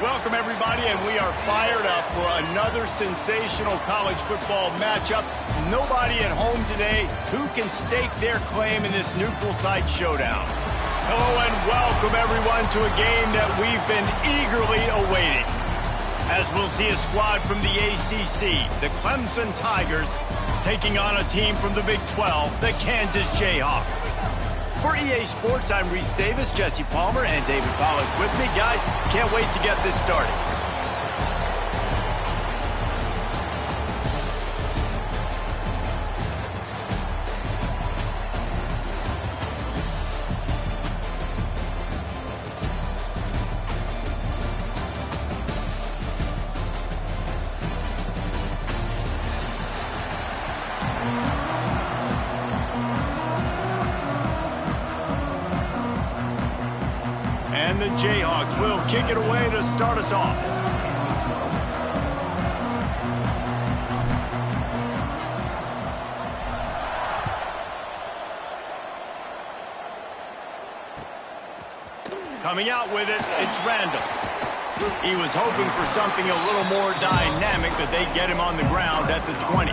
Welcome, everybody, and we are fired up for another sensational college football matchup. Nobody at home today who can stake their claim in this neutral site showdown. Hello and welcome, everyone, to a game that we've been eagerly awaiting. As we'll see a squad from the ACC, the Clemson Tigers, taking on a team from the Big 12, the Kansas Jayhawks. For EA Sports, I'm Reese Davis, Jesse Palmer, and David Pollack with me. Guys, can't wait to get this started. And the Jayhawks will kick it away to start us off. Coming out with it, it's Randall. He was hoping for something a little more dynamic, but they get him on the ground at the 20.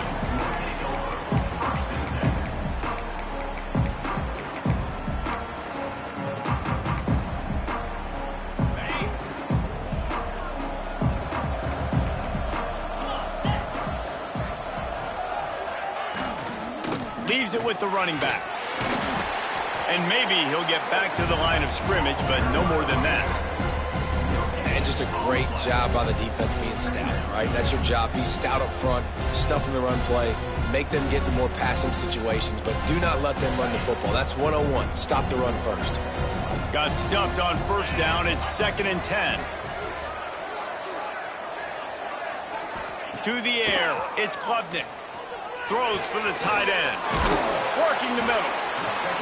Leaves it with the running back. And maybe he'll get back to the line of scrimmage, but no more than that. And just a great job by the defense being stout, right? That's your job. Be stout up front, stuff in the run play, make them get into more passing situations, but do not let them run the football. That's 101. Stop the run first. Got stuffed on first down. It's 2nd and 10. To the air. It's Klubnik. Throws for the tight end. Working the middle.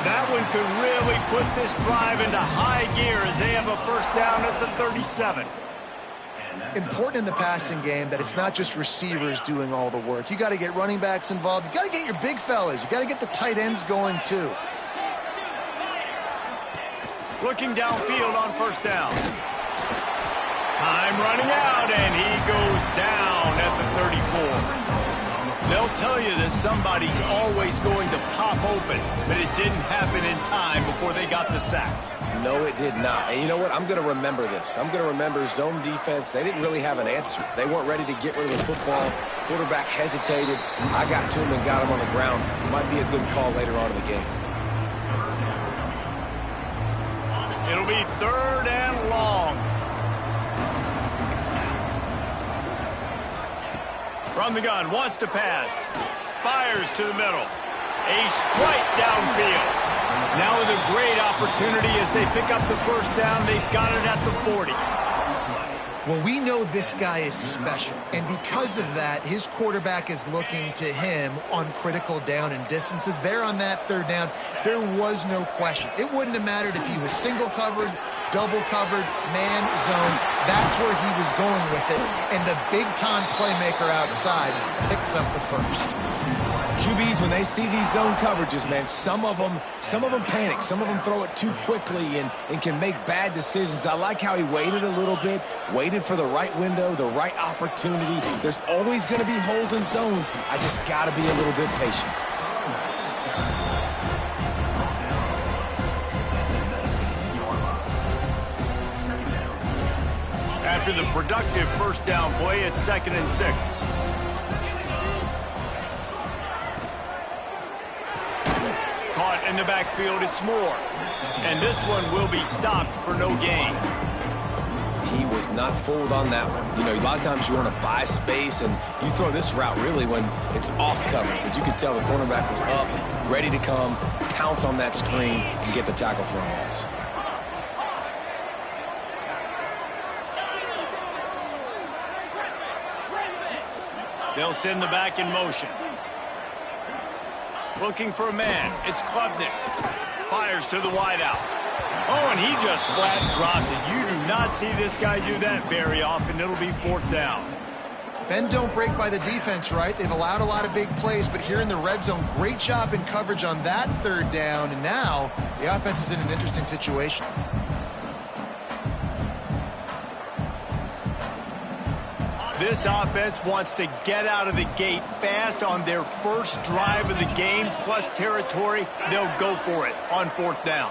That one could really put this drive into high gear as they have a first down at the 37. Important in the passing game that it's not just receivers doing all the work. You got to get running backs involved. You got to get your big fellas. You got to get the tight ends going too. Looking downfield on first down. Time running out, and he goes down at the 34. They'll tell you that somebody's always going to pop open, but it didn't happen in time before they got the sack. No, it did not. And you know what? I'm going to remember this. I'm going to remember zone defense. They didn't really have an answer. They weren't ready to get rid of the football. Quarterback hesitated. I got to him and got him on the ground. It might be a good call later on in the game. It'll be 3rd and long. From the gun, wants to pass. Fires to the middle. A strike downfield. Now with a great opportunity as they pick up the first down. They've got it at the 40. Well, we know this guy is special, and because of that, his quarterback is looking to him on critical down and distances. There on that 3rd down, there was no question. It wouldn't have mattered if he was single covered, double covered, man, zone. That's where he was going with it, and the big-time playmaker outside picks up the first. QBs, when they see these zone coverages, man, some of them panic. Some of them throw it too quickly and can make bad decisions. I like how he waited a little bit, waited for the right window, the right opportunity. There's always going to be holes in zones. I just got to be a little bit patient. After the productive first down play, it's 2nd and 6. Caught in the backfield, it's Moore. And this one will be stopped for no gain. He was not fooled on that one. You know, a lot of times you want to buy space, and you throw this route really when it's off coverage. But you could tell the cornerback was up, ready to come, pounce on that screen, and get the tackle for a loss. They'll send the back in motion. Looking for a man. It's Klubnik. Fires to the wideout. Oh, and he just flat dropped it. You do not see this guy do that very often. It'll be 4th down. Bend don't break by the defense, right? They've allowed a lot of big plays, but here in the red zone, great job in coverage on that 3rd down, and now the offense is in an interesting situation. This offense wants to get out of the gate fast on their first drive of the game, plus territory. They'll go for it on 4th down.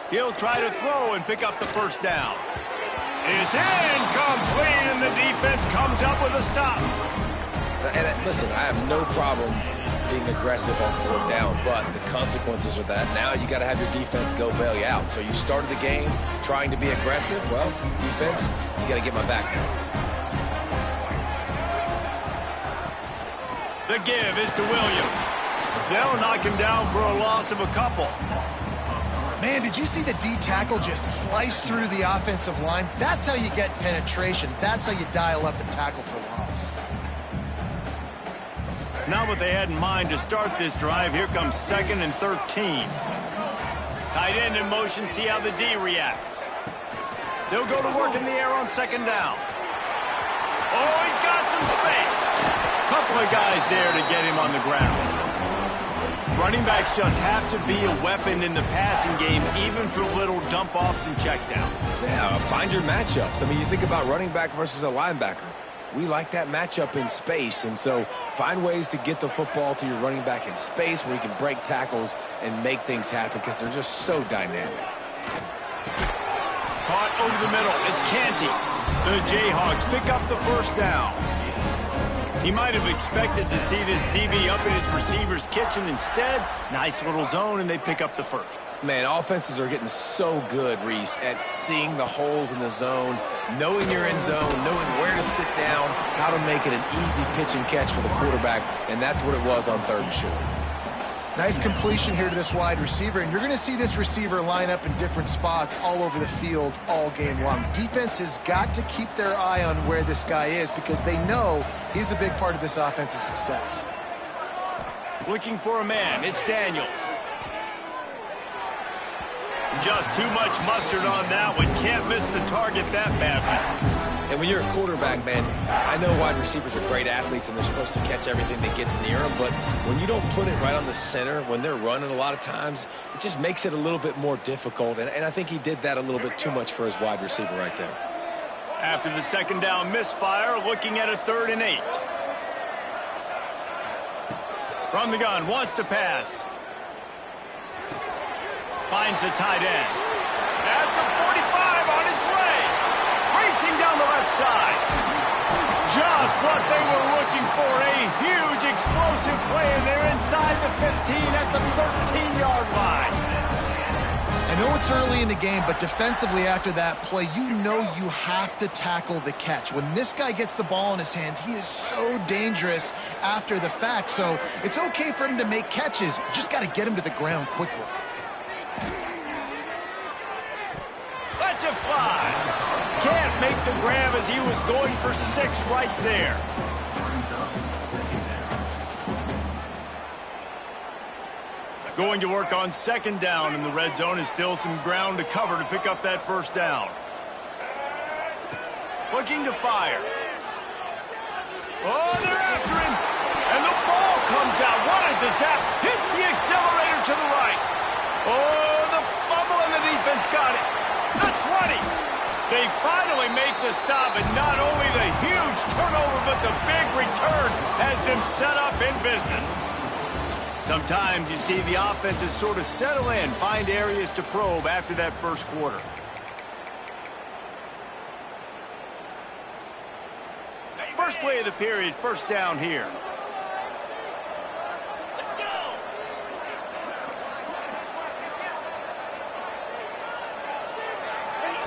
He'll try to throw and pick up the 1st down. It's incomplete, and the defense comes up with a stop. And listen, I have no problem being aggressive on 4th down, but the consequences of that, now you got to have your defense go bail you out. So you started the game trying to be aggressive. Well, defense, you got to get my back now. The give is to Williams. They'll knock him down for a loss of a couple. Man, did you see the D tackle just slice through the offensive line? That's how you get penetration. That's how you dial up the tackle for loss. Not what they had in mind to start this drive. Here comes 2nd and 13. Tight end in motion, see how the D reacts. They'll go to work in the air on 2nd down. Oh, he's got some space. Couple of guys there to get him on the ground. Running backs just have to be a weapon in the passing game, even for little dump-offs and checkdowns. Yeah, find your matchups. I mean, you think about running back versus a linebacker. We like that matchup in space, and so find ways to get the football to your running back in space where you can break tackles and make things happen because they're just so dynamic. Caught over the middle. It's Canty. The Jayhawks pick up the 1st down. He might have expected to see this DB up in his receiver's kitchen. Instead, nice little zone, and they pick up the 1st. Man, offenses are getting so good, Reese, at seeing the holes in the zone, knowing you're in zone, knowing where to sit down, how to make it an easy pitch and catch for the quarterback, and that's what it was on 3rd and short. Nice completion here to this wide receiver, and you're going to see this receiver line up in different spots all over the field all game long. Defense has got to keep their eye on where this guy is because they know he's a big part of this offense's success. Looking for a man. It's Daniels. Just too much mustard on that one. Can't miss the target that badly. And when you're a quarterback, man, I know wide receivers are great athletes and they're supposed to catch everything that gets near them, but when you don't put it right on the center, when they're running a lot of times, it just makes it a little bit more difficult. And I think he did that a little bit too much for his wide receiver right there. After the 2nd down misfire, looking at a 3rd and 8. From the gun, wants to pass. Finds the tight end. At the 45 on his way. Racing down the left side. Just what they were looking for. A huge explosive play, and they're inside the 15 at the 13-yard line. I know it's early in the game, but defensively after that play, you know you have to tackle the catch. When this guy gets the ball in his hands, he is so dangerous after the fact. So it's okay for him to make catches. You just got to get him to the ground quickly. Let's it fly. Can't make the grab as he was going for 6 right there. Going to work on 2nd down, and the red zone is still some ground to cover to pick up that 1st down. Looking to fire. Oh, they're after him. And the ball comes out. What a disaster. Hits the accelerator to the right. Oh, the fumble, and the defense got it. The 20. They finally make the stop, and not only the huge turnover, but the big return has them set up in business. Sometimes you see the offenses sort of settle in, find areas to probe after that 1st quarter. First play of the period, 1st down here. Let's go.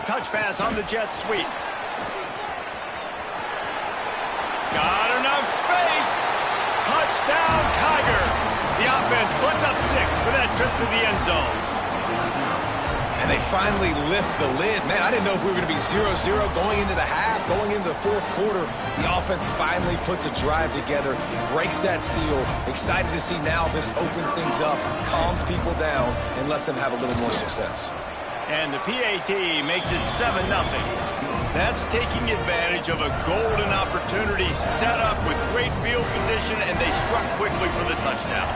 Touch pass on the jet sweep. Got enough space. Touchdown, Tiger. The offense puts up 6 for that trip to the end zone. And they finally lift the lid. Man, I didn't know if we were going to be 0-0 going into the half, going into the 4th quarter. The offense finally puts a drive together, breaks that seal. Excited to see now this opens things up, calms people down, and lets them have a little more success. And the PAT makes it 7-0. That's taking advantage of a golden opportunity set up with great field position, and they struck quickly for the touchdown.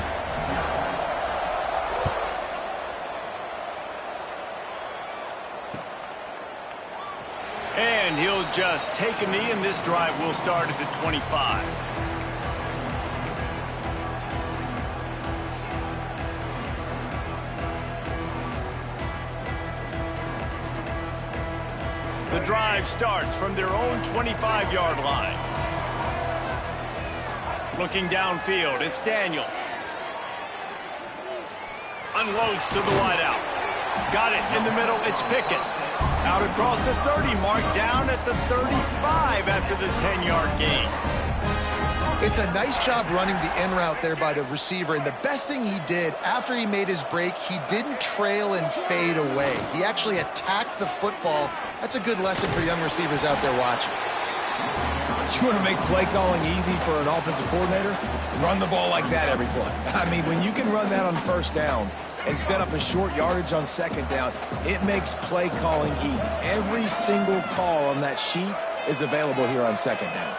And he'll just take a knee, and this drive will start at the 25. The drive starts from their own 25-yard line. Looking downfield, it's Daniels. Unloads to the wideout. Got it in the middle, it's Pickett. Out across the 30 mark, down at the 35 after the 10-yard gain. It's a nice job running the in route there by the receiver, and the best thing he did after he made his break, he didn't trail and fade away. He actually attacked the football. That's a good lesson for young receivers out there watching. You want to make play calling easy for an offensive coordinator? Run the ball like that every play. I mean, when you can run that on first down and set up a short yardage on second down, it makes play calling easy. Every single call on that sheet is available here on second down.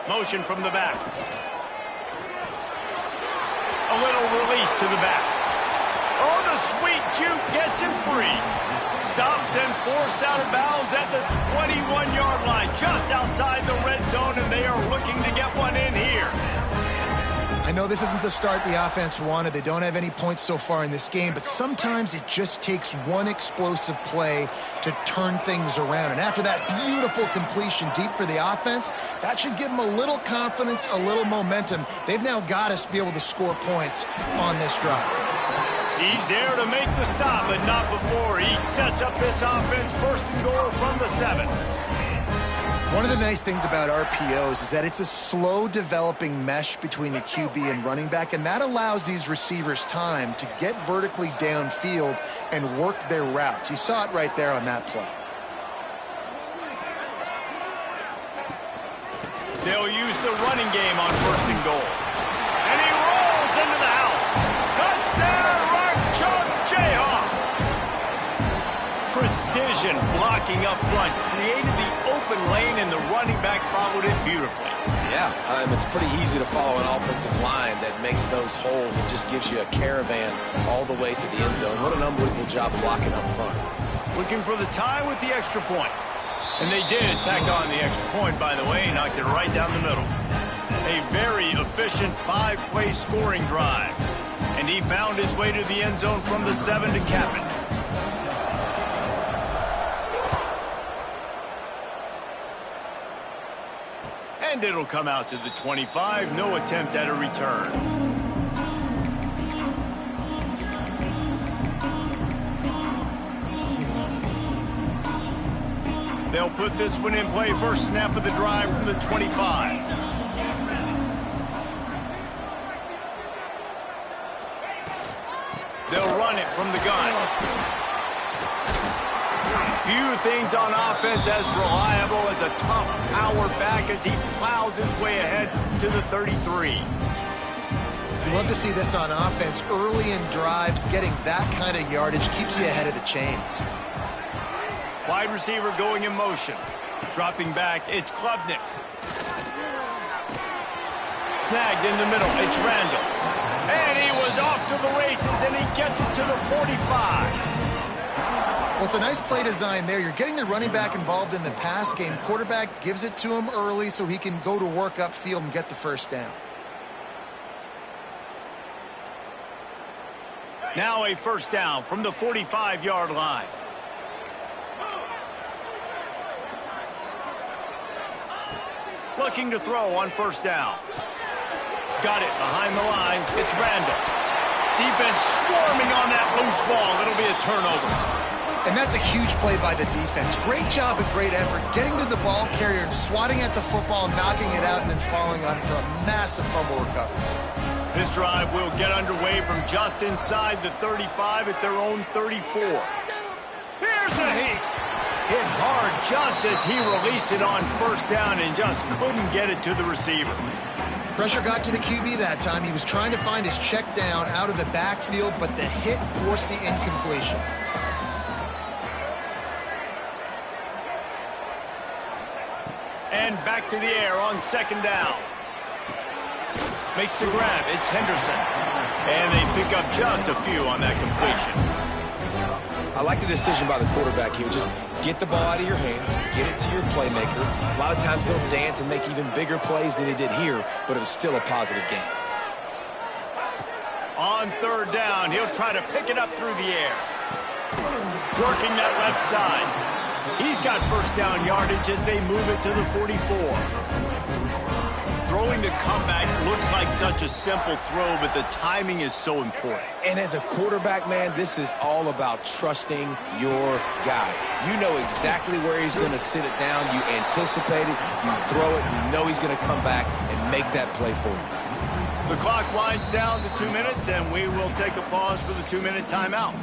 Motion from the back. A little release to the back. Oh, the sweet juke gets him free. Stopped and forced out of bounds at the 21-yard line, just outside the red zone, and they are looking to get one in here. I know this isn't the start the offense wanted. They don't have any points so far in this game, but sometimes it just takes one explosive play to turn things around. And after that beautiful completion deep for the offense, that should give them a little confidence, a little momentum. They've now got us to be able to score points on this drive. He's there to make the stop, but not before he sets up this offense. First and goal from the 7. One of the nice things about RPOs is that it's a slow developing mesh between the QB and running back, and that allows these receivers time to get vertically downfield and work their routes. You saw it right there on that play. They'll use the running game on first and goal. And he rolls into the house. Touchdown, Rock Chalk Jayhawk. Precision blocking up front created the open lane, and the running back followed it beautifully. Yeah, it's pretty easy to follow an offensive line that makes those holes and just gives you a caravan all the way to the end zone. What an unbelievable job blocking up front. Looking for the tie with the extra point. And they did tack on the extra point, by the way, knocked it right down the middle. A very efficient 5-play scoring drive. And he found his way to the end zone from the 7 to cap it. And it'll come out to the 25. No attempt at a return. They'll put this one in play. First snap of the drive from the 25. They'll run it from the gun. Few things on offense as reliable as a tough power back as he plows his way ahead to the 33. You love to see this on offense. Early in drives, getting that kind of yardage keeps you ahead of the chains. Wide receiver going in motion. Dropping back, it's Klubnik. Snagged in the middle, it's Randall. And he was off to the races, and he gets it to the 45. Well, it's a nice play design there. You're getting the running back involved in the pass game. Quarterback gives it to him early so he can go to work upfield and get the first down. Now a first down from the 45-yard line. Looking to throw on first down. Got it behind the line. It's Randall. Defense swarming on that loose ball. It'll be a turnover. And that's a huge play by the defense. Great job and great effort getting to the ball carrier and swatting at the football, knocking it out, and then falling on it for a massive fumble recovery. This drive will get underway from just inside the 35 at their own 34. Here's a hit. Hit hard just as he released it on first down and just couldn't get it to the receiver. Pressure got to the QB that time. He was trying to find his check down out of the backfield, but the hit forced the incompletion. And back to the air on second down. Makes the grab. It's Henderson. And they pick up just a few on that completion. I like the decision by the quarterback here. Just get the ball out of your hands, get it to your playmaker. A lot of times he'll dance and make even bigger plays than he did here, but it was still a positive game. On third down, he'll try to pick it up through the air. Working that left side. He's got first down yardage as they move it to the 44. Throwing the comeback looks like such a simple throw, but the timing is so important. And as a quarterback, man, this is all about trusting your guy. You know exactly where he's going to sit it down. You anticipate it. You throw it. You know he's going to come back and make that play for you. The clock winds down to 2 minutes, and we will take a pause for the 2-minute timeout.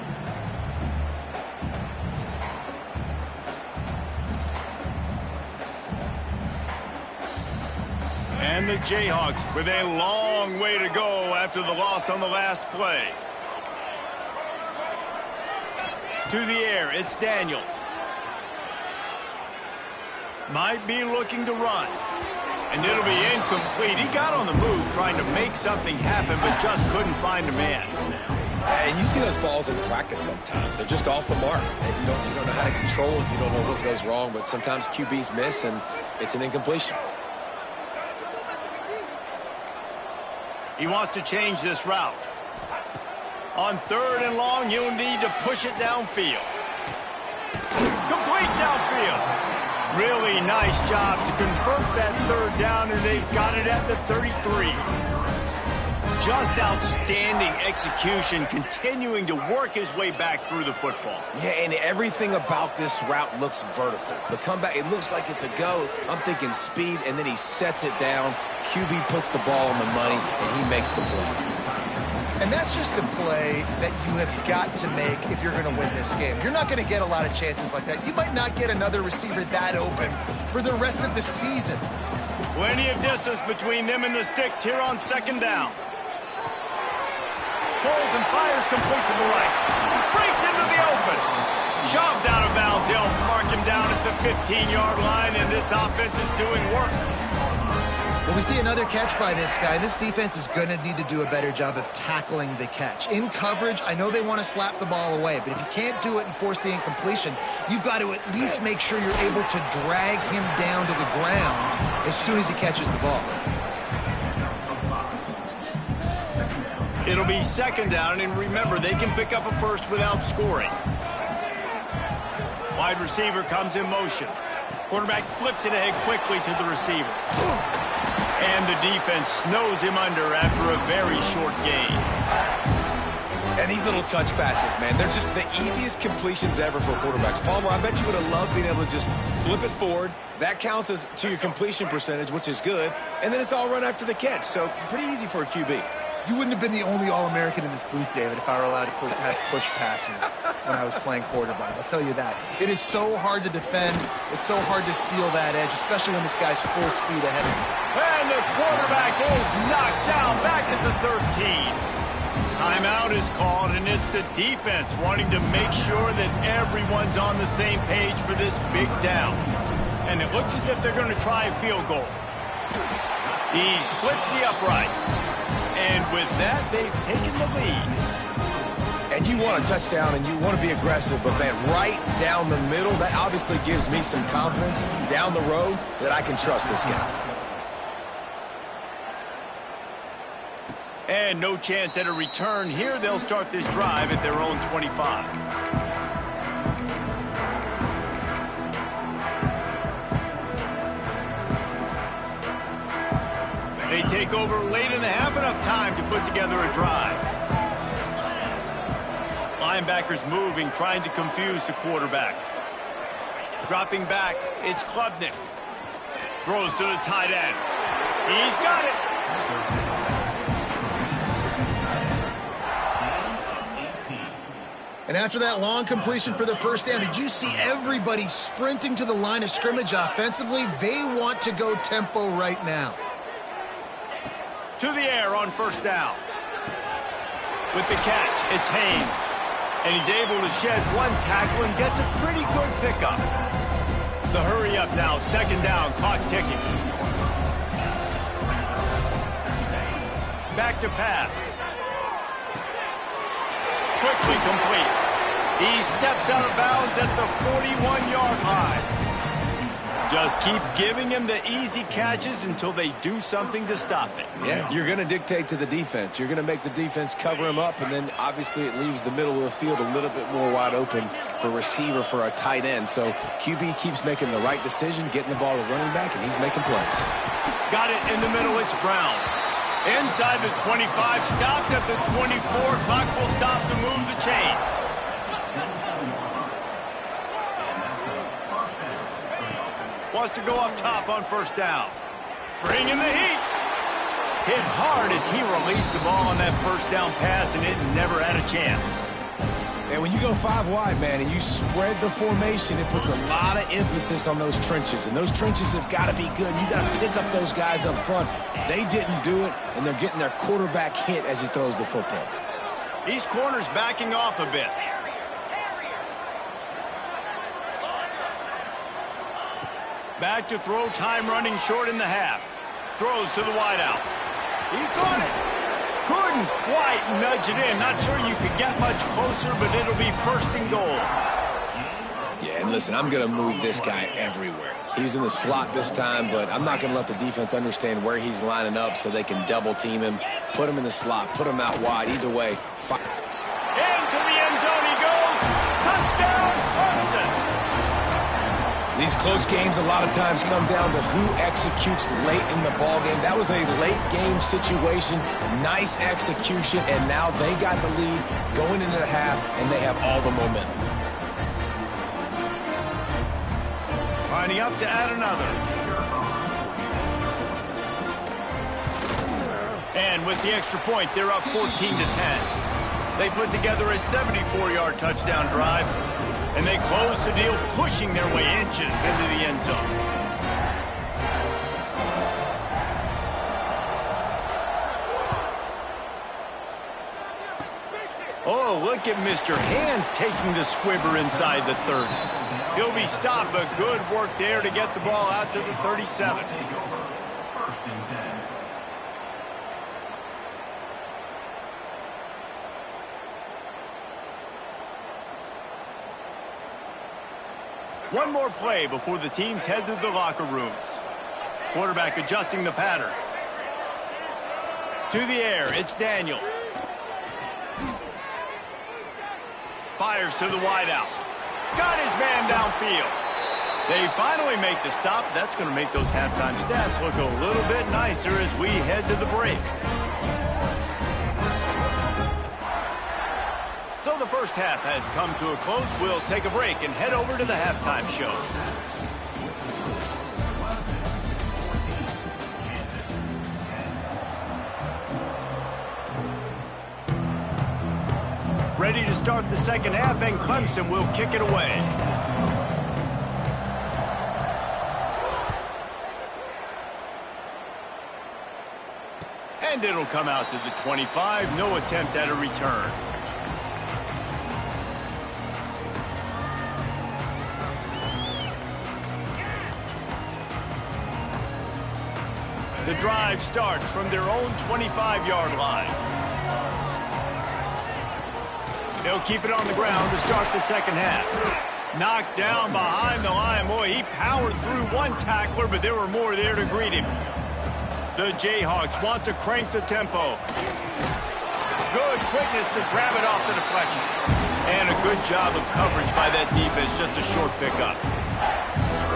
And the Jayhawks with a long way to go after the loss on the last play. To the air, it's Daniels. Might be looking to run. And it'll be incomplete. He got on the move trying to make something happen, but just couldn't find a man. And you see those balls in practice sometimes. They're just off the mark. And you don't know how to control it. You don't know what goes wrong, but sometimes QBs miss, and it's an incompletion. He wants to change this route. On third and long, you'll need to push it downfield. Complete downfield. Really nice job to convert that third down, and they've got it at the 33. Just outstanding execution, continuing to work his way back through the football. Yeah, and everything about this route looks vertical. The comeback, it looks like it's a go. I'm thinking speed, and then he sets it down. QB puts the ball on the money, and he makes the play. And that's just a play that you have got to make if you're going to win this game. You're not going to get a lot of chances like that. You might not get another receiver that open for the rest of the season. Plenty of distance between them and the sticks here on second down. Pulls and fires complete to the right. Breaks into the open. Shoved out of bounds. They'll mark him down at the 15-yard line, and this offense is doing work. Well, we see another catch by this guy. This defense is going to need to do a better job of tackling the catch. In coverage, I know they want to slap the ball away, but if you can't do it and force the incompletion, you've got to at least make sure you're able to drag him down to the ground as soon as he catches the ball. It'll be second down, and remember, they can pick up a first without scoring. Wide receiver comes in motion. Quarterback flips it ahead quickly to the receiver. And the defense snows him under after a very short gain. And these little touch passes, man, they're just the easiest completions ever for quarterbacks. Palmer, I bet you would have loved being able to just flip it forward. That counts as to your completion percentage, which is good. And then it's all run after the catch. So pretty easy for a QB. You wouldn't have been the only All-American in this booth, David, if I were allowed to have push passes when I was playing quarterback. I'll tell you that. It is so hard to defend. It's so hard to seal that edge, especially when this guy's full speed ahead of you. And the quarterback is knocked down back at the 13. Timeout is called, and it's the defense wanting to make sure that everyone's on the same page for this big down. And it looks as if they're going to try a field goal. He splits the uprights. And with that, they've taken the lead. And you want a touchdown, and you want to be aggressive, but, man, right down the middle, that obviously gives me some confidence down the road that I can trust this guy. And no chance at a return here. They'll start this drive at their own 25. They take over late in the half, enough time to put together a drive. Linebackers moving, trying to confuse the quarterback. Dropping back, it's Klubnik. Throws to the tight end. He's got it. And after that long completion for the first down, did you see everybody sprinting to the line of scrimmage offensively? They want to go tempo right now. To the air on first down. With the catch, it's Haynes. And he's able to shed one tackle and gets a pretty good pickup. The hurry up now, second down, clock ticking. Back to pass. Quickly complete. He steps out of bounds at the 41-yard line. Just keep giving him the easy catches until they do something to stop it. Yeah, you're going to dictate to the defense. You're going to make the defense cover him up, and then obviously it leaves the middle of the field a little bit more wide open for receiver, for a tight end. So QB keeps making the right decision, getting the ball to running back, and he's making plays. Got it in the middle. It's Brown. Inside the 25, stopped at the 24. Clock will stop to move the chains. Wants to go up top on first down. Bringing the heat. Hit hard as he released the ball on that first down pass, and it never had a chance. And when you go 5 wide, man, and you spread the formation, it puts a lot of emphasis on those trenches. And those trenches have got to be good. You got to pick up those guys up front. They didn't do it, and they're getting their quarterback hit as he throws the football. These corners backing off a bit. Back to throw, time running short in the half. Throws to the wideout. He got it. Couldn't quite nudge it in. Not sure you could get much closer, but it'll be first and goal. Yeah, and listen, I'm going to move this guy everywhere. He was in the slot this time, but I'm not going to let the defense understand where he's lining up so they can double team him, put him in the slot, put him out wide. Either way, fire. Into the end zone he goes. Touchdown, Clemson. These close games a lot of times come down to who executes late in the ball game. That was a late game situation, nice execution, and now they got the lead going into the half, and they have all the momentum. Lining up to add another. And with the extra point, they're up 14-10. They put together a 74-yard touchdown drive. And they close the deal, pushing their way inches into the end zone. Oh, look at Mr. Hands taking the squibber inside the 30. He'll be stopped, but good work there to get the ball out to the 37. One more play before the teams head to the locker rooms. Quarterback adjusting the pattern. To the air, it's Daniels. Fires to the wideout. Got his man downfield. They finally make the stop. That's going to make those halftime stats look a little bit nicer as we head to the break. So the first half has come to a close. We'll take a break and head over to the halftime show. Ready to start the second half, and Clemson will kick it away. And it'll come out to the 25. No attempt at a return. The drive starts from their own 25-yard line. They'll keep it on the ground to start the second half. Knocked down behind the line. Boy, he powered through one tackler, but there were more there to greet him. The Jayhawks want to crank the tempo. Good quickness to grab it off the deflection. And a good job of coverage by that defense, just a short pickup.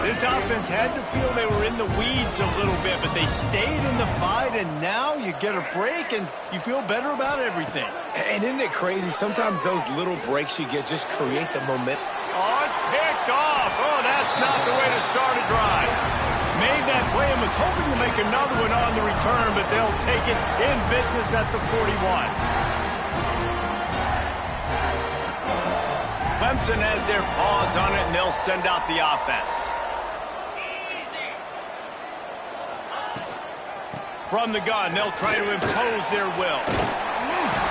This offense had to feel they were in the weeds a little bit, but they stayed in the fight, and now you get a break, and you feel better about everything. And isn't it crazy? Sometimes those little breaks you get just create the momentum. Oh, it's picked off. Oh, that's not the way to start a drive. Made that play and was hoping to make another one on the return, but they'll take it in business at the 41. Clemson has their paws on it, and they'll send out the offense. From the gun, they'll try to impose their will.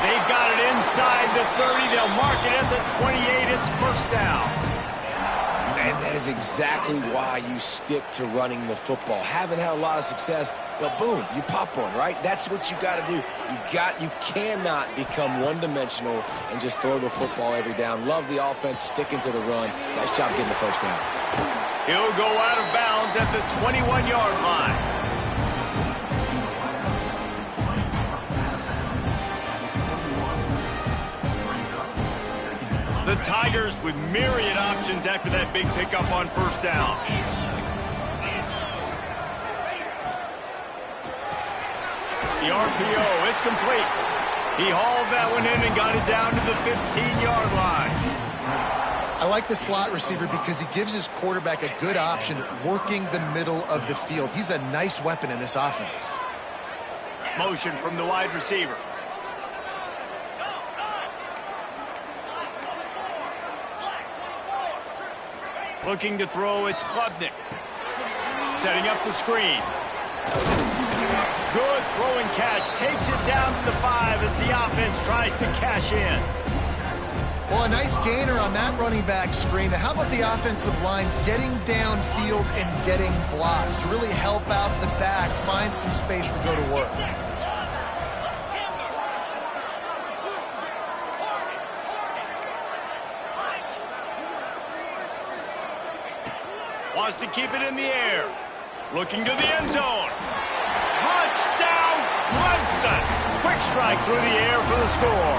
They've got it inside the 30. They'll mark it at the 28. It's first down. And that is exactly why you stick to running the football. Haven't had a lot of success, but boom, you pop one, right? That's what you got to do. You cannot become one-dimensional and just throw the football every down. Love the offense, sticking to the run. Nice job getting the first down. He'll go out of bounds at the 21-yard line. The Tigers with myriad options after that big pickup on first down. The RPO, it's complete. He hauled that one in and got it down to the 15-yard line. I like the slot receiver because he gives his quarterback a good option working the middle of the field. He's a nice weapon in this offense. Motion from the wide receiver. Looking to throw, it's Klubnik. Setting up the screen. Good throw and catch. Takes it down to the 5 as the offense tries to cash in. Well, a nice gainer on that running back screen. How about the offensive line getting downfield and getting blocks to really help out the back, find some space to go to work? Wants to keep it in the air. Looking to the end zone. Touchdown, Clemson. Quick strike through the air for the score.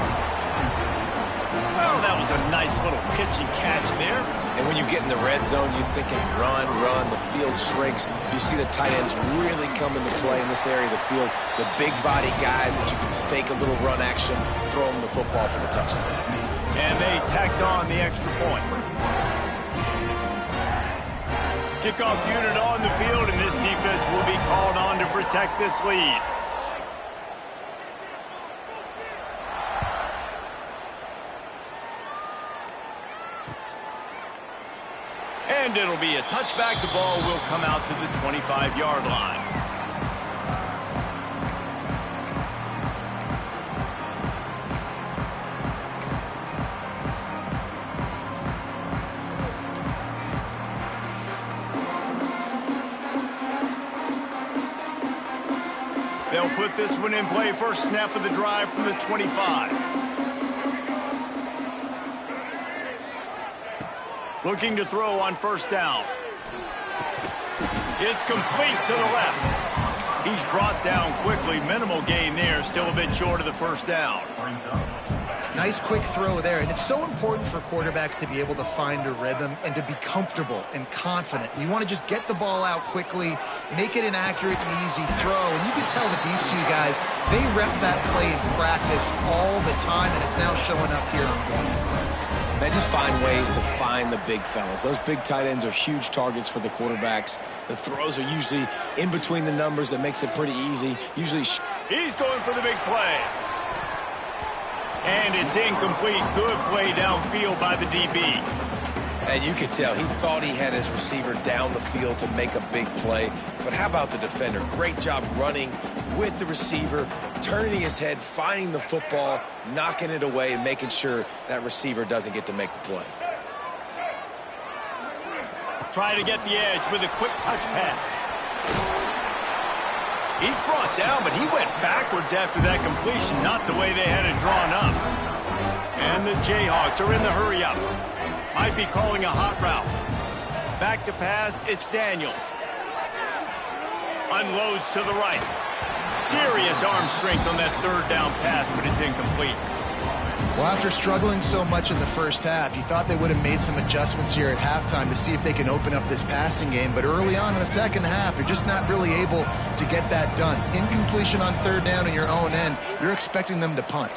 Well, that was a nice little pitch and catch there. And when you get in the red zone, you're thinking run, the field shrinks. You see the tight ends really come into play in this area of the field. The big body guys that you can fake a little run action, throw them the football for the touchdown. And they tacked on the extra point. Kickoff unit on the field, and this defense will be called on to protect this lead. And it'll be a touchback. The ball will come out to the 25-yard line. They'll put this one in play. First snap of the drive from the 25. Looking to throw on first down. It's complete to the left. He's brought down quickly. Minimal gain there. Still a bit short of the first down. Nice quick throw there, and it's so important for quarterbacks to be able to find a rhythm and to be comfortable and confident. You want to just get the ball out quickly, make it an accurate and easy throw, and you can tell that these two guys, they rep that play in practice all the time, and it's now showing up here on game. Man, just find ways to find the big fellas. Those big tight ends are huge targets for the quarterbacks. The throws are usually in between the numbers. That makes it pretty easy. Usually, he's going for the big play. And it's incomplete. Good play downfield by the DB. And you could tell he thought he had his receiver down the field to make a big play. But how about the defender? Great job running with the receiver, turning his head, finding the football, knocking it away, and making sure that receiver doesn't get to make the play. Try to get the edge with a quick touch pass. He's brought down, but he went backwards after that completion, not the way they had it drawn up. And the Jayhawks are in the hurry-up. Might be calling a hot route. Back to pass, it's Daniels. Unloads to the right. Serious arm strength on that third down pass, but it's incomplete. Well, after struggling so much in the first half, you thought they would have made some adjustments here at halftime to see if they can open up this passing game. But early on in the second half, they're just not really able to get that done. Incompletion on third down in your own end, you're expecting them to punt.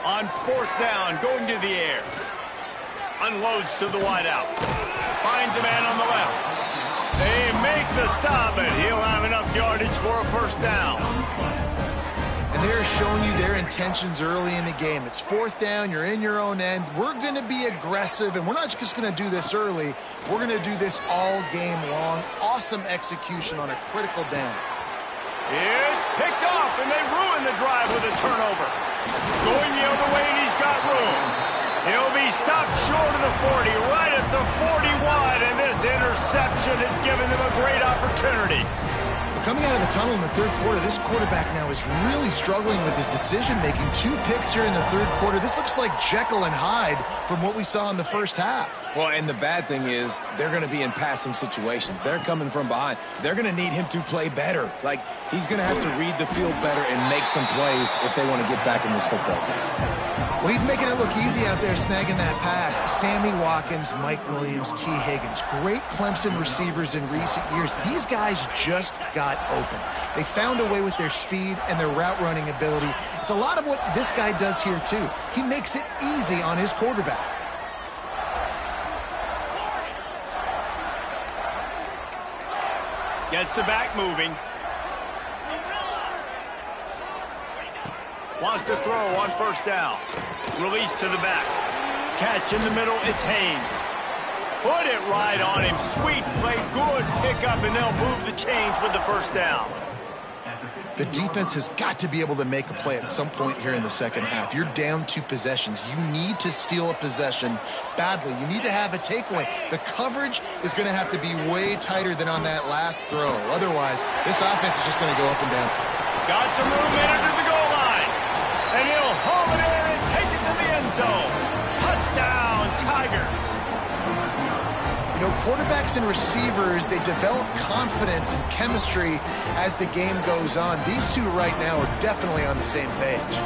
On fourth down, going to the air. Unloads to the wideout. Finds a man on the left. They make the stop, and he'll have enough yardage for a first down. And they're showing you their intentions early in the game. It's fourth down. You're in your own end. We're going to be aggressive, and we're not just going to do this early. We're going to do this all game long. Awesome execution on a critical down. It's picked off, and they ruin the drive with a turnover. Going the other way, and he's got room. He'll be stopped short of the 40, right at the 41, and this interception has given them a great opportunity. Coming out of the tunnel in the third quarter, this quarterback now is really struggling with his decision-making. 2 picks here in the third quarter. This looks like Jekyll and Hyde from what we saw in the first half. Well, and the bad thing is they're going to be in passing situations. They're coming from behind. They're going to need him to play better. Like, he's going to have to read the field better and make some plays if they want to get back in this football game. Well, he's making it look easy out there snagging that pass. Sammy Watkins, Mike Williams, T. Higgins. Great Clemson receivers in recent years. These guys just got open. They found a way with their speed and their route running ability. It's a lot of what this guy does here, too. He makes it easy on his quarterback. Gets the back moving. Wants to throw on first down. Release to the back. Catch in the middle, it's Haynes. Put it right on him. Sweet play, good pickup, and they'll move the chains with the first down. The defense has got to be able to make a play at some point here in the second half. You're down 2 possessions. You need to steal a possession badly. You need to have a takeaway. The coverage is going to have to be way tighter than on that last throw. Otherwise, this offense is just going to go up and down. Got some room in under the goal line. And he'll haul it in and take it to the end zone. Touchdown, Tigers. You know, quarterbacks and receivers, they develop confidence and chemistry as the game goes on. These two right now are definitely on the same page.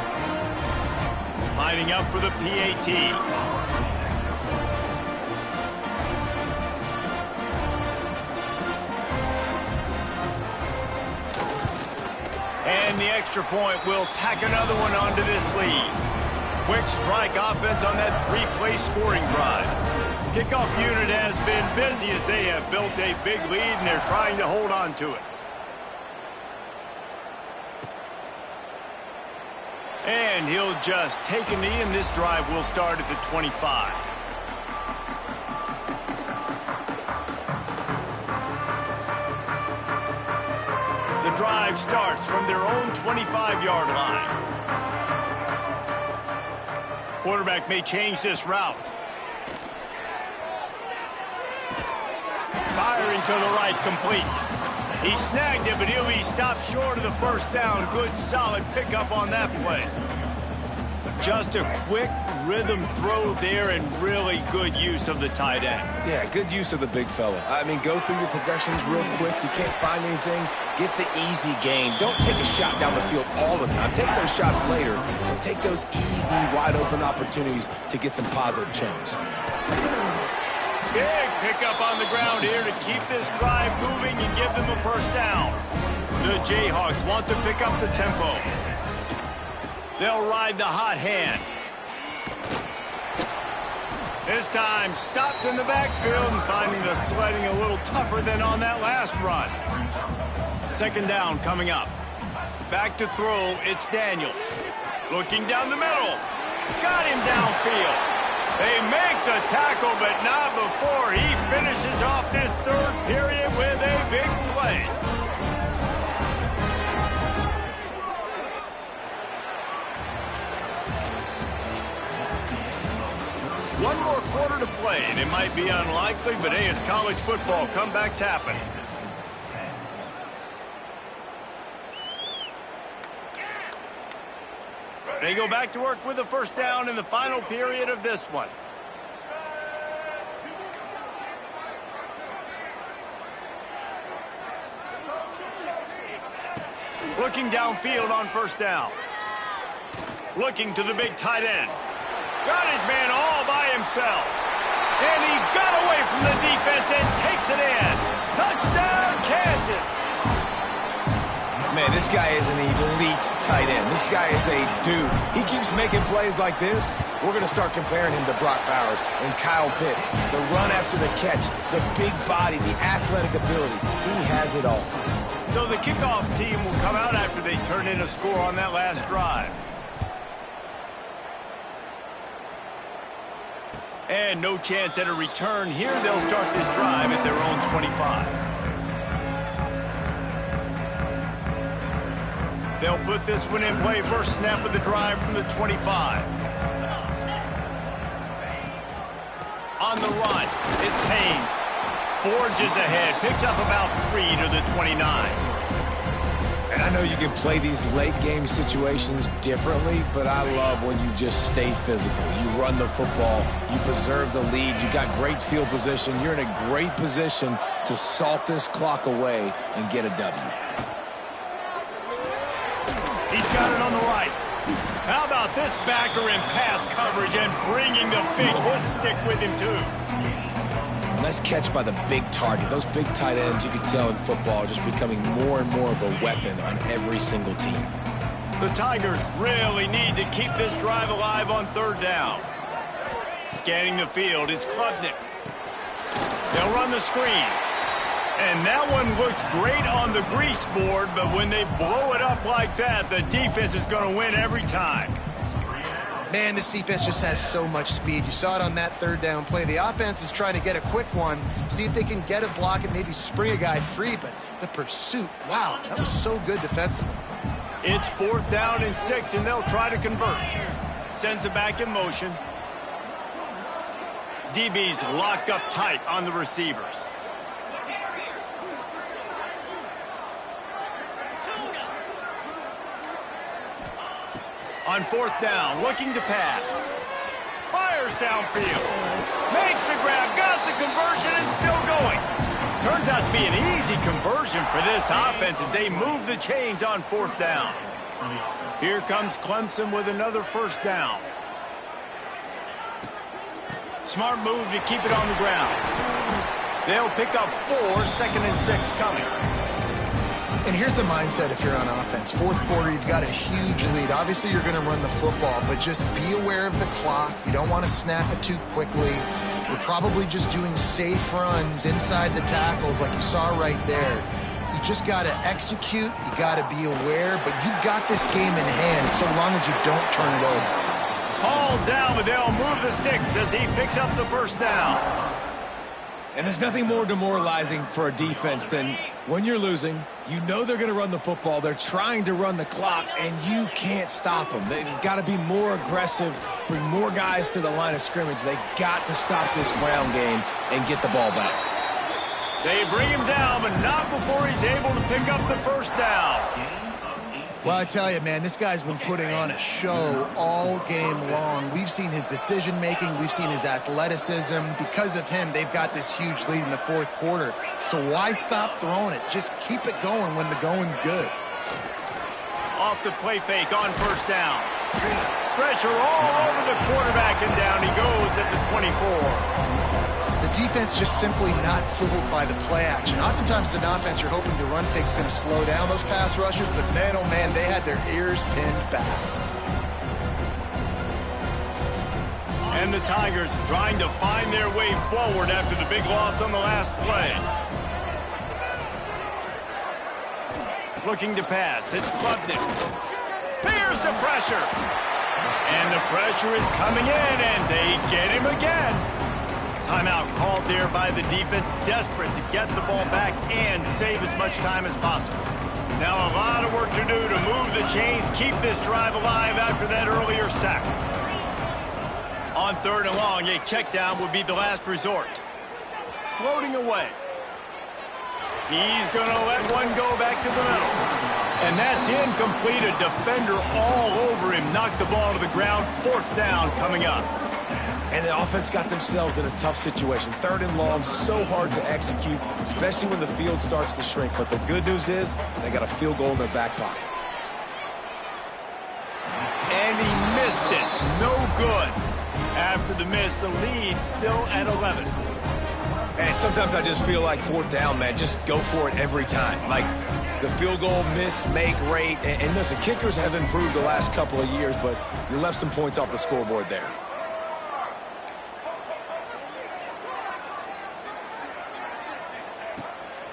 Lining up for the PAT. And the extra point will tack another one onto this lead. Quick strike offense on that 3-play scoring drive. Kickoff unit has been busy as they have built a big lead and they're trying to hold on to it. And he'll just take a knee, and this drive will start at the 25. The drive starts from their own 25-yard line. Quarterback may change this route. Firing to the right, complete. He snagged it, but he'll be stopped short of the first down. Good, solid pickup on that play. Just a quick rhythm throw there and really good use of the tight end. Yeah, good use of the big fella. I mean, go through your progressions real quick. You can't find anything. Get the easy gain. Don't take a shot down the field all the time. Take those shots later, but take those easy, wide-open opportunities to get some positive change. Big pickup on the ground here to keep this drive moving and give them a first down. The Jayhawks want to pick up the tempo. They'll ride the hot hand. This time stopped in the backfield and finding the sledding a little tougher than on that last run. Second down coming up. Back to throw, it's Daniels. Looking down the middle. Got him downfield. They make the tackle, but not before he finishes off this third period with a big play. One more quarter to play, and it might be unlikely, but hey, it's college football. Comebacks happen. They go back to work with a first down in the final period of this one. Looking downfield on first down. Looking to the big tight end. Got his man all by himself. And he got away from the defense and takes it in. Touchdown, Kansas. Man, this guy is an elite tight end. This guy is a dude. He keeps making plays like this. We're going to start comparing him to Brock Bowers and Kyle Pitts. The run after the catch, the big body, the athletic ability. He has it all. So the kickoff team will come out after they turn in a score on that last drive. And no chance at a return here. They'll start this drive at their own 25. They'll put this one in play. First snap of the drive from the 25. on the run. It's Haynes. Forges ahead. Picks up about 3 to the 29. And I know you can play these late-game situations differently, but I love when you just stay physical. You run the football. You preserve the lead. You got great field position. You're in a great position to salt this clock away and get a W. He's got it on the right. How about this backer in pass coverage and bringing the big hit stick with him, too? Nice catch by the big target. Those big tight ends, you can tell in football, are just becoming more and more of a weapon on every single team. The Tigers really need to keep this drive alive on 3rd down. Scanning the field, it's Klubnik. They'll run the screen. And that one looked great on the grease board, but when they blow it up like that, the defense is going to win every time. Man, this defense just has so much speed. You saw it on that 3rd down play. The offense is trying to get a quick one, see if they can get a block and maybe spring a guy free, but the pursuit, wow, that was so good defensively. It's 4th down and 6, and they'll try to convert. Sends it back in motion. DB's locked up tight on the receivers. On 4th down, looking to pass. Fires downfield. Makes the grab, got the conversion, and still going. Turns out to be an easy conversion for this offense as they move the chains on 4th down. Here comes Clemson with another 1st down. Smart move to keep it on the ground. They'll pick up 4, 2nd and 6 coming. And here's the mindset if you're on offense. 4th quarter, you've got a huge lead. Obviously, you're going to run the football, but just be aware of the clock. You don't want to snap it too quickly. You're probably just doing safe runs inside the tackles like you saw right there. You just got to execute. You got to be aware, but you've got this game in hand so long as you don't turn it over. Hauled down, but they'll move the sticks as he picks up the 1st down. And there's nothing more demoralizing for a defense than when you're losing, you know they're going to run the football, they're trying to run the clock, and you can't stop them. They've got to be more aggressive, bring more guys to the line of scrimmage. They got to stop this ground game and get the ball back. They bring him down, but not before he's able to pick up the 1st down. Well, I tell you, man, this guy's been putting on a show all game long. We've seen his decision-making. We've seen his athleticism. Because of him, they've got this huge lead in the 4th quarter. So why stop throwing it? Just keep it going when the going's good. Off the play fake on 1st down. Pressure all over the quarterback, and down he goes at the 24. The defense just simply not fooled by the play action. Oftentimes, as an offense, you're hoping the run fake's going to slow down those pass rushers, but man, oh man, they had their ears pinned back. And the Tigers trying to find their way forward after the big loss on the last play. Looking to pass, it's Klubnik. Here's the pressure. And the pressure is coming in, and they get him again. Timeout called there by the defense, desperate to get the ball back and save as much time as possible. Now a lot of work to do to move the chains, keep this drive alive after that earlier sack. On 3rd and long, a check down would be the last resort. Floating away. He's going to let one go back to the middle. And that's incomplete. A defender all over him. Knocked the ball to the ground. 4th down coming up. And the offense got themselves in a tough situation. 3rd and long, so hard to execute, especially when the field starts to shrink. But the good news is they got a field goal in their back pocket. And he missed it. No good. After the miss, the lead still at 11. And sometimes I just feel like 4th down, man, just go for it every time. Like the field goal, miss, make, rate. And listen, kickers have improved the last couple of years, but you left some points off the scoreboard there.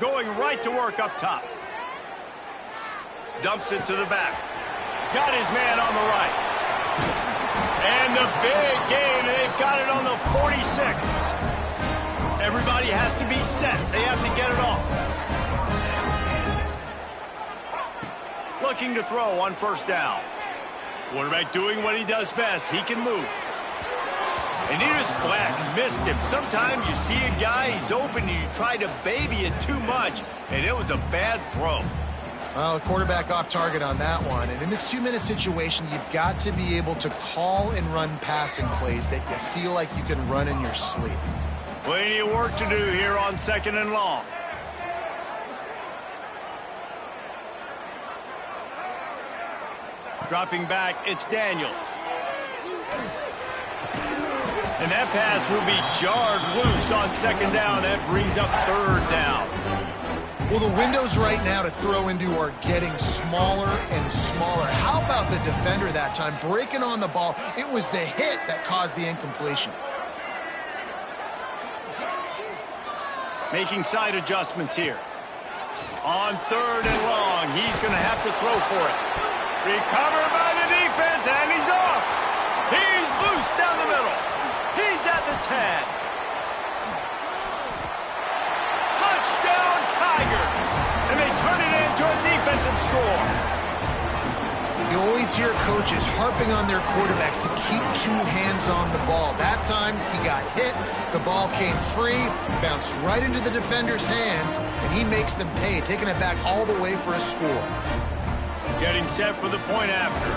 Going right to work up top. Dumps it to the back. Got his man on the right. And the big game, they've got it on the 46. Everybody has to be set. They have to get it off. Looking to throw on 1st down. Quarterback doing what he does best. He can move. And he just flat missed him. Sometimes you see a guy, he's open, and you try to baby it too much, and it was a bad throw. Well, the quarterback off target on that one. And in this 2-minute situation, you've got to be able to call and run passing plays that you feel like you can run in your sleep. Plenty of work to do here on 2nd and long. Dropping back, it's Daniels. And that pass will be jarred loose on 2nd down. That brings up 3rd down. Well, the windows right now to throw into are getting smaller and smaller. How about the defender that time breaking on the ball? It was the hit that caused the incompletion. Making side adjustments here. On 3rd and long, he's going to have to throw for it. Recovered by the defense, and he's off. He's loose down the middle. He's at the 10. Touchdown, Tigers. And they turn it into a defensive score. You always hear coaches harping on their quarterbacks to keep 2 hands on the ball. That time, he got hit. The ball came free, bounced right into the defender's hands, and he makes them pay, taking it back all the way for a score. Getting set for the point after.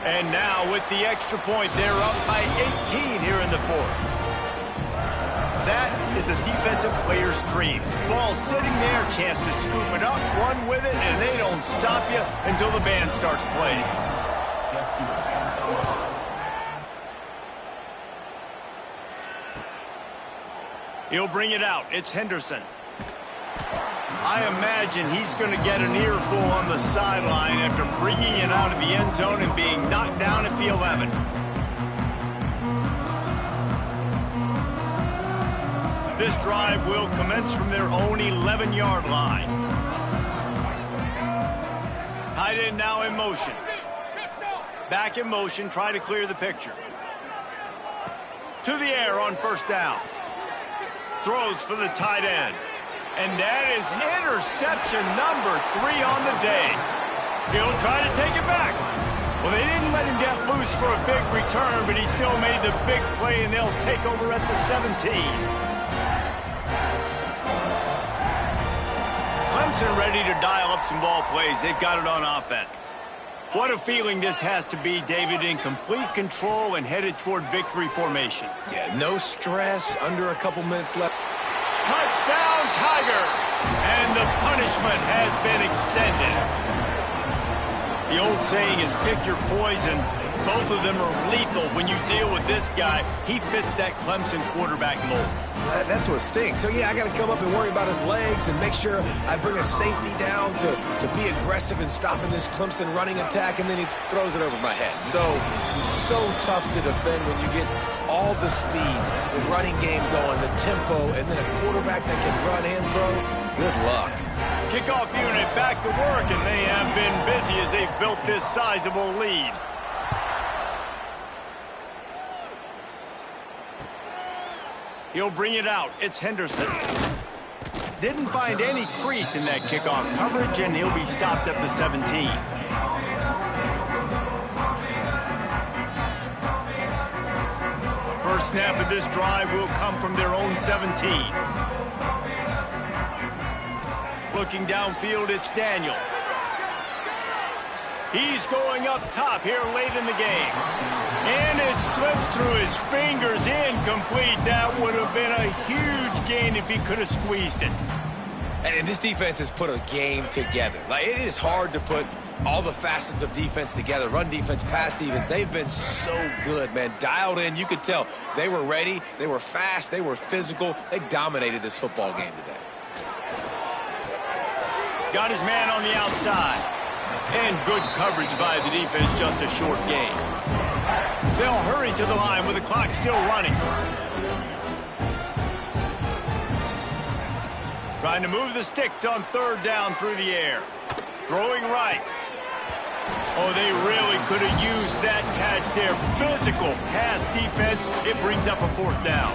And now with the extra point, they're up by 18 here in the 4th. That is a defensive player's dream. Ball sitting there, chance to scoop it up, run with it, and they don't stop you until the band starts playing. He'll bring it out. It's Henderson. I imagine he's going to get an earful on the sideline after bringing it out of the end zone and being knocked down at the 11. This drive will commence from their own 11-yard line. Tight end now in motion. Back in motion, try to clear the picture. To the air on 1st down. Throws for the tight end. And that is interception number 3 on the day. He'll try to take it back. Well, they didn't let him get loose for a big return, but he still made the big play, and they'll take over at the 17. Clemson ready to dial up some ball plays. They've got it on offense. What a feeling this has to be, David, in complete control and headed toward victory formation. Yeah, no stress, under a couple minutes left. Touchdown, Tigers! And the punishment has been extended. The old saying is pick your poison. Both of them are lethal. When you deal with this guy, he fits that Clemson quarterback mold. That's what stinks. So, yeah, I got to come up and worry about his legs and make sure I bring a safety down to be aggressive in stopping this Clemson running attack, and then he throws it over my head. So tough to defend when you get all the speed, the running game going, the tempo, and then a quarterback that can run and throw. Good luck. Kickoff unit back to work, and they have been busy as they've built this sizable lead. He'll bring it out. It's Henderson. Didn't find any crease in that kickoff coverage, and he'll be stopped at the 17. First snap of this drive will come from their own 17. Looking downfield, it's Daniels. He's going up top here late in the game. And it slips through his fingers, incomplete. That would have been a huge gain if he could have squeezed it. And this defense has put a game together. Like, it is hard to put all the facets of defense together. Run defense, pass defense. They've been so good, man. Dialed in. You could tell they were ready. They were fast. They were physical. They dominated this football game today. Got his man on the outside. And good coverage by the defense, just a short gain. They'll hurry to the line with the clock still running. Trying to move the sticks on 3rd down through the air. Throwing right. Oh, they really could have used that catch there. Physical pass defense. It brings up a 4th down.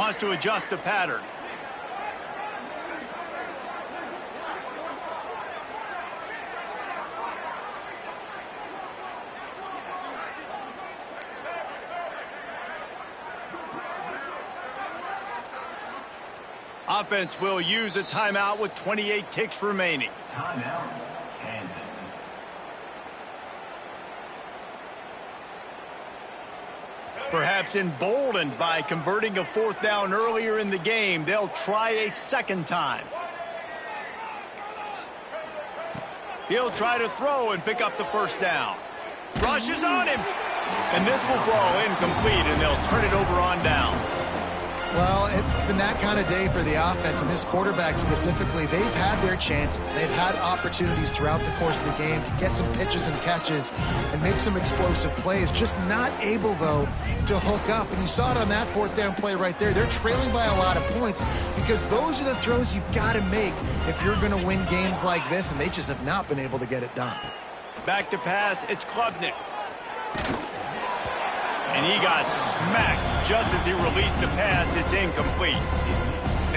Wants to adjust the pattern. Offense will use a timeout with 28 ticks remaining. Timeout, Kansas. Perhaps emboldened by converting a fourth down earlier in the game, they'll try a second time. He'll try to throw and pick up the first down. Rushes on him. And this will fall incomplete, and they'll turn it over on downs. Well, it's been that kind of day for the offense, and this quarterback specifically. They've had their chances. They've had opportunities throughout the course of the game to get some pitches and catches and make some explosive plays. Just not able, though, to hook up. And you saw it on that fourth down play right there. They're trailing by a lot of points because those are the throws you've got to make if you're going to win games like this, and they just have not been able to get it done. Back to pass, it's Klubnik. And he got smacked just as he released the pass. It's incomplete.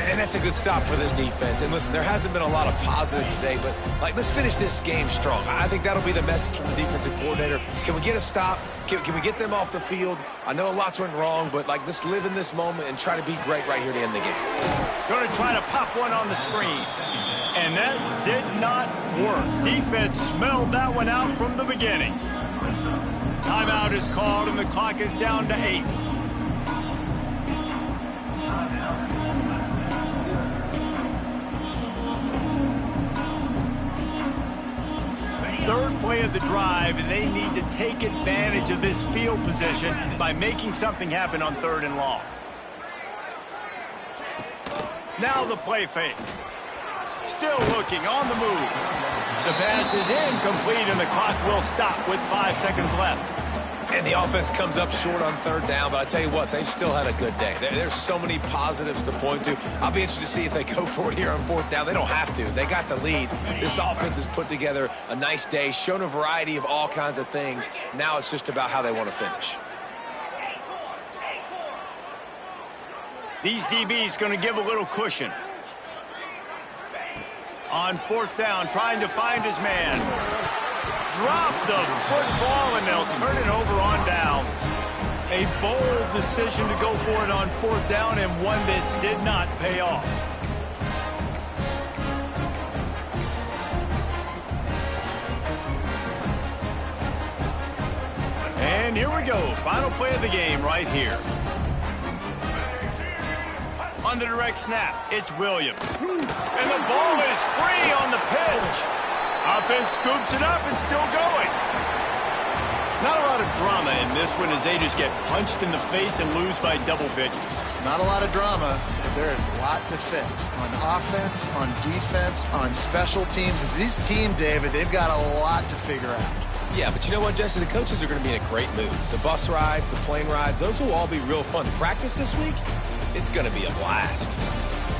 And that's a good stop for this defense. And listen, there hasn't been a lot of positive today, but, let's finish this game strong. I think that'll be the message from the defensive coordinator. Can we get a stop? Can we get them off the field? I know lots went wrong, but, let's live in this moment and try to be great right here to end the game. Going to try to pop one on the screen. And that did not work. Defense smelled that one out from the beginning. Timeout is called, and the clock is down to 8. Third play of the drive, and they need to take advantage of this field position by making something happen on 3rd and long. Now the play fake. Still looking, on the move. The pass is incomplete, and the clock will stop with 5 seconds left. And the offense comes up short on 3rd down, but I tell you what, they've still had a good day. There's so many positives to point to. I'll be interested to see if they go for it here on 4th down. They don't have to. They got the lead. This offense has put together a nice day, shown a variety of all kinds of things. Now it's just about how they want to finish. These DBs going to give a little cushion. On 4th down, trying to find his man. Drop the football, and they'll turn it over on downs. A bold decision to go for it on 4th down, and one that did not pay off. And here we go. Final play of the game right here. On the direct snap, it's Williams. And the ball is free on the pitch. Offense scoops it up and still going. Not a lot of drama in this one as they just get punched in the face and lose by double figures. Not a lot of drama. There is a lot to fix on offense, on defense, on special teams. This team, David, they've got a lot to figure out. Yeah, but you know what, Jesse? The coaches are going to be in a great mood. The bus rides, the plane rides, those will all be real fun. Practice this week, it's going to be a blast.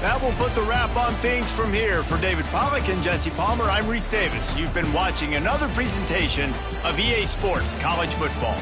That will put the wrap on things from here. For David Pollack and Jesse Palmer, I'm Reese Davis. You've been watching another presentation of EA Sports College Football.